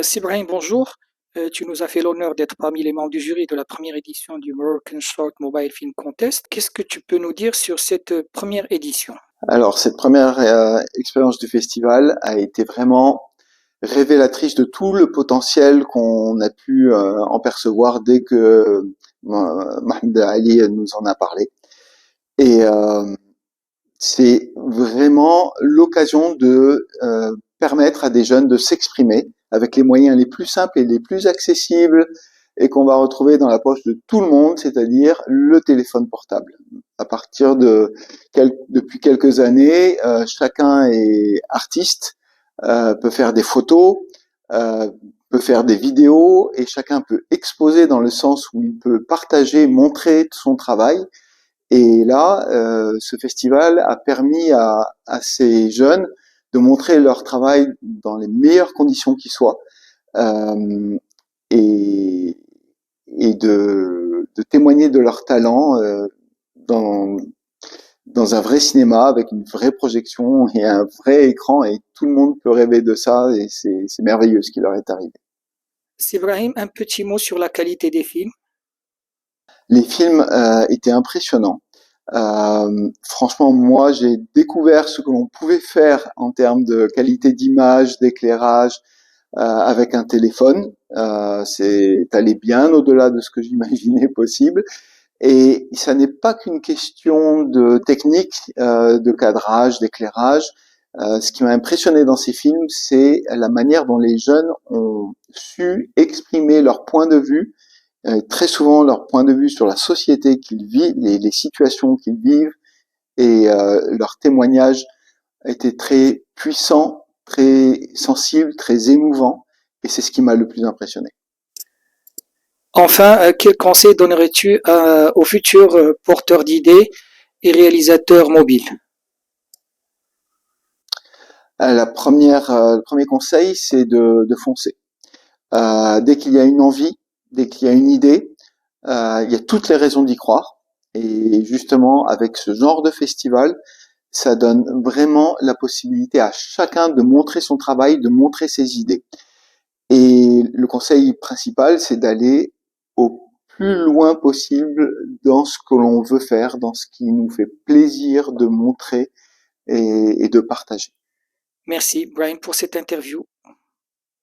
Sibrahim, bonjour. Tu nous as fait l'honneur d'être parmi les membres du jury de la première édition du Moroccan Short Mobile Film Contest. Qu'est-ce que tu peux nous dire sur cette première édition? Alors, cette première expérience du festival a été vraiment révélatrice de tout le potentiel qu'on a pu en percevoir dès que Mohamed Ali nous en a parlé. Et c'est vraiment l'occasion de permettre à des jeunes de s'exprimer avec les moyens les plus simples et les plus accessibles et qu'on va retrouver dans la poche de tout le monde, c'est-à-dire le téléphone portable. À partir de depuis quelques années, chacun est artiste, peut faire des photos, euh, peut faire des vidéos et chacun peut exposer dans le sens où il peut partager, montrer son travail. Et là, ce festival a permis à ces jeunes de montrer leur travail dans les meilleures conditions qui soient et, et de témoigner de leur talent dans, dans un vrai cinéma avec une vraie projection et un vrai écran et tout le monde peut rêver de ça et c'est merveilleux ce qui leur est arrivé. Sibrahim, un petit mot sur la qualité des films. Les films étaient impressionnants. Franchement, moi, j'ai découvert ce que l'on pouvait faire en termes de qualité d'image, d'éclairage, avec un téléphone. C'est allé bien au-delà de ce que j'imaginais possible. Et ça n'est pas qu'une question de technique, de cadrage, d'éclairage. Ce qui m'a impressionné dans ces films, c'est la manière dont les jeunes ont su exprimer leur point de vue, très souvent leur point de vue sur la société qu'ils vivent, les situations qu'ils vivent, et leur témoignage était très puissant, très sensible, très émouvant, et c'est ce qui m'a le plus impressionné. Enfin, quel conseil donnerais-tu aux futurs porteurs d'idées et réalisateurs mobiles? Le premier conseil, c'est de foncer. Dès qu'il y a une envie, dès qu'il y a une idée, il y a toutes les raisons d'y croire. Et justement, avec ce genre de festival, ça donne vraiment la possibilité à chacun de montrer son travail, de montrer ses idées. Et le conseil principal, c'est d'aller au plus loin possible dans ce que l'on veut faire, dans ce qui nous fait plaisir de montrer et de partager. Merci, Brian, pour cette interview.